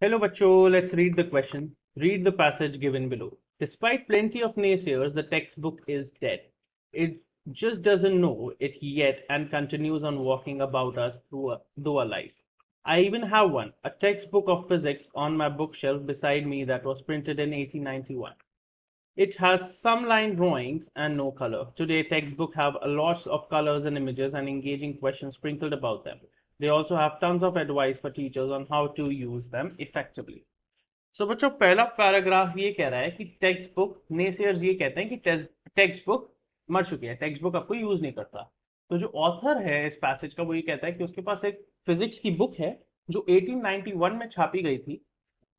Hello, Bacho. Let's read the question. Read the passage given below. Despite plenty of naysayers, the textbook is dead. It just doesn't know it yet and continues on walking about us through our life. I even have one, a textbook of physics on my bookshelf beside me that was printed in 1891. It has some line drawings and no color. Today, textbooks have a lot of colors and images and engaging questions sprinkled about them. They also have tons of advice for teachers on how to use them effectively. सो बच्चों पहला paragraph ये कह रहा है कि text book नेसियर्स ये कहते हैं कि टेक्स्ट बुक मर चुकी है, टेक्स्ट बुक आपको यूज नहीं करता। तो जो ऑथर है इस पैसेज का वो ये कहता है कि उसके पास एक फिजिक्स की बुक है जो 1891 में छापी गई थी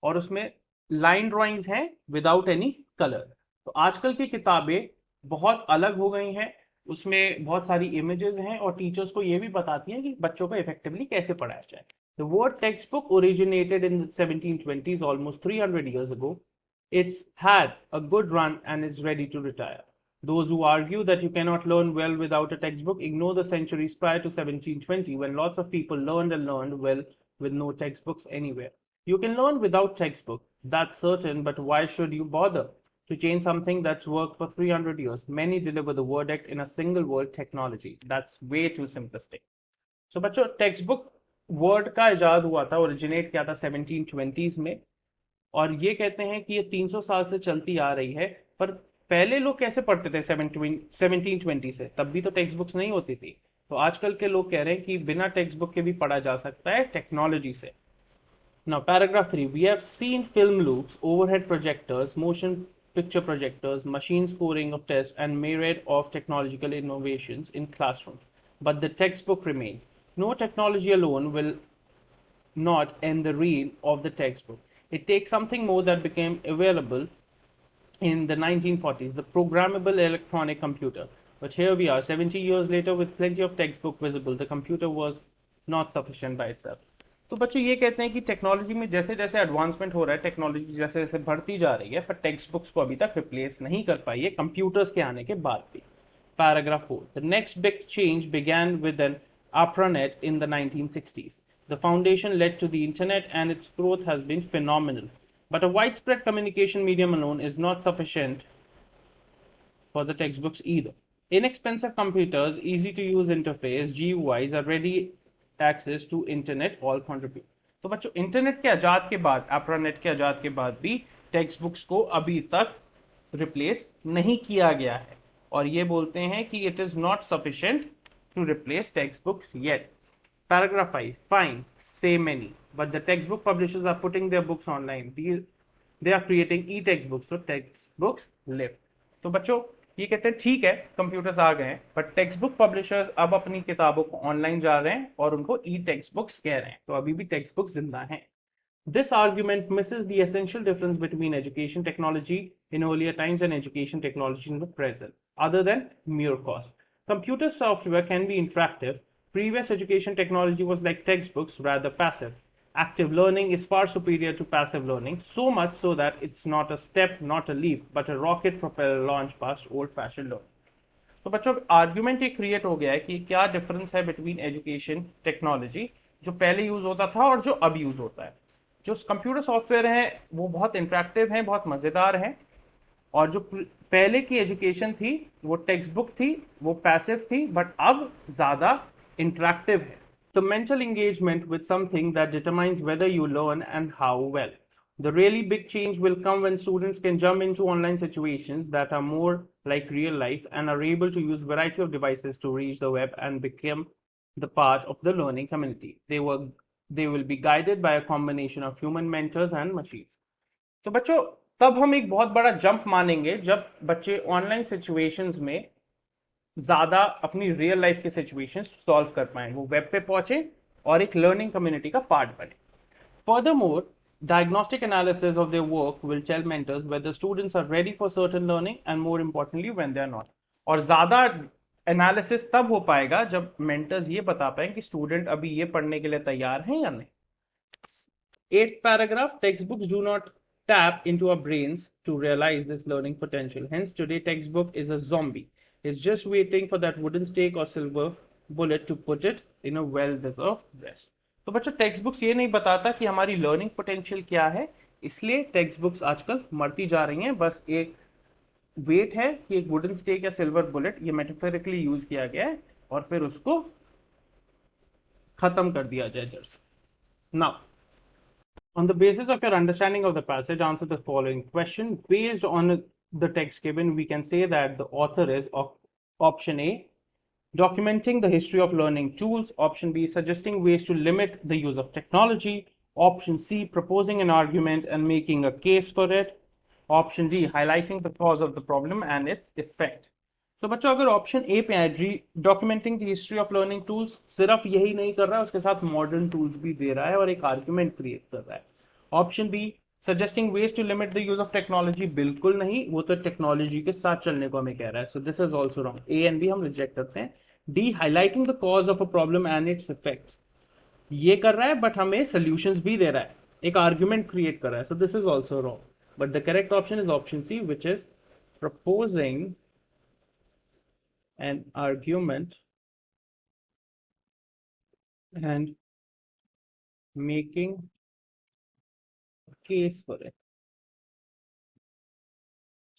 और उसमें लाइन ड्राइंग्स हैं विदाउट एनी कलर। तो आजकल की किताबें बहुत अलग हो गई हैं, उसमें बहुत सारी इमेजेस हैं और टीचर्स को ये भी बताती हैं कि बच्चों को इफेक्टिवली कैसे पढ़ाया जाए। The word textbook originated in the 1720s, almost 300 years ago. It's had a good run and is ready to retire. Those who argue that you cannot learn well without a textbook ignore the centuries prior to 1720 when lots of people learned and learned well with no textbooks anywhere. You can learn without textbook, that's certain, but why should you bother to change something that's worked for 300 years? Many deliver the verdict in a single word, technology. That's way too simplistic. So बच्चों text book word का इजाद हुआ था, originate किया था 1720s में, और ये कहते हैं कि ये 300 साल से चलती आ रही है। पर पहले लोग कैसे पढ़ते थे 1720 से? तब भी तो टेक्स्ट बुक्स नहीं होती थी। तो आजकल के लोग कह रहे हैं कि बिना टेक्स्ट बुक के भी पढ़ा जा सकता है टेक्नोलॉजी से। Now, paragraph 3. We have seen film loops, overhead projectors, motion picture projectors, machine scoring of tests, and myriad of technological innovations in classrooms. But the textbook remains. No technology alone will not end the reel of the textbook. It takes something more that became available in the 1940s, the programmable electronic computer. But here we are, 70 years later, with plenty of textbook visible. The computer was not sufficient by itself. तो बच्चों ये कहते हैं कि technology में जैसे जैसे advancement हो रहा है, टेक्नोलॉजी जैसे जैसे बढ़ती जा रही है, पर टेक्स्ट बुक्स को अभी तक रिप्लेस नहीं कर पाई है कंप्यूटर्स के आने के बाद भी। Paragraph 4. The next big change began with an ARPANET in the 1960s. The foundation led to the internet and its growth has been phenomenal. But a widespread communication medium alone is not sufficient for the textbooks either. Inexpensive computers, easy to use interface, GUIs are ready access to internet all contribute. तो बच्चों internet के आजाद के बाद, ARPANET के आजाद के बाद भी text books को अभी तक रिप्लेस नहीं किया गया है और ये बोलते हैं कि it is not sufficient to replace textbooks yet. Paragraph 5. Fine, say many, but the textbook publishers are putting their books online. They are creating e-textbooks, so textbooks live. तो बच्चों ये कहते हैं ठीक है कंप्यूटर्स आ गए हैं, बट टेक्स्ट बुक पब्लिशर्स अब अपनी किताबों को ऑनलाइन जा रहे हैं और उनको ई टेक्स्ट बुक्स कह रहे हैं, तो अभी भी टेक्स्ट बुक्स जिंदा हैं। This argument misses the essential difference between education technology in earlier times and education technology in the present, other than mere cost. Computer software can be interactive. Previous education technology was like textbooks, rather passive. Active learning is far superior to passive learning, so much so that it's not a step, not a leap, but a rocket propeller launch past old-fashioned learning. तो बच्चों argument ये create हो गया है कि क्या difference है between education technology जो पहले यूज होता था और जो अब यूज होता है। जो कंप्यूटर सॉफ्टवेयर हैं वो बहुत इंटरेक्टिव हैं, बहुत मजेदार हैं, और जो पहले की एजुकेशन थी वो टेक्स्ट बुक थी, वो पैसिव थी, बट अब ज्यादा इंटरेक्टिव है। The mental engagement with something that determines whether you learn and how well. The really big change will come when students can jump into online situations that are more like real life and are able to use variety of devices to reach the web and become the part of the learning community. They will be guided by a combination of human mentors and machines. तो बच्चों तब हम एक बहुत बड़ा jump मानेंगे जब बच्चे ऑनलाइन सिचुएशंस में ज्यादा अपनी रियल लाइफ के सिचुएशंस सॉल्व कर पाए, वो वेब पे पहुंचे और एक लर्निंग कम्युनिटी का पार्ट बने। Furthermore, diagnostic analysis of their work will tell mentors whether students are ready for certain learning and more importantly when they are not. और ज्यादा एनालिसिस तब हो पाएगा जब मेंटर्स ये बता पाए कि स्टूडेंट अभी ये पढ़ने के लिए तैयार हैं या नहीं। 8th paragraph, textbooks do not tap into our brains to realize this learning potential. Hence, today textbook is a zombie. It's just waiting for that wooden stake or silver bullet to put it in a well-deserved rest. तो बच्चों text books ये नहीं बताता कि हमारी learning potential क्या है, इसलिए टेक्स्ट बुक्स आजकल मरती जा रही हैं। बस एक वेट है कि एक वुडन स्टेक या सिल्वर बुलेट, ये मेटाफोरिकली यूज किया गया है, और फिर उसको खत्म कर दिया जाए जड़ से। Now, on the basis of your understanding of the passage, answer the following question. Based on the text given, we can say that the author is option A, documenting the history of learning tools; option B, suggesting ways to limit the use of technology; option C, proposing an argument and making a case for it; option D, highlighting the cause of the problem and its effect. सो बच्चों अगर option A पे है, documenting the history of learning tools, सिर्फ यही नहीं कर रहा है, उसके साथ मॉडर्न टूल्स भी दे रहा है और एक आर्ग्यूमेंट क्रिएट कर रहा है। Option B, suggesting ways to limit the use of technology, बिल्कुल नहीं, वो तो टेक्नोलॉजी के साथ चलने को हमें कह रहा है। So this is also wrong, A and B हम रिजेक्ट करते हैं। D, highlighting the cause of a problem and its effects, ये कर रहा है बट हमें सोल्यूशंस भी दे रहा है, एक आर्ग्यूमेंट क्रिएट कर रहा है। So this is also wrong, but the correct option is option C, which is proposing an argument and making a case for it.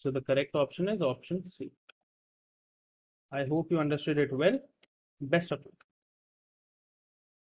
So the correct option is option C. I hope you understood it well. Best of luck.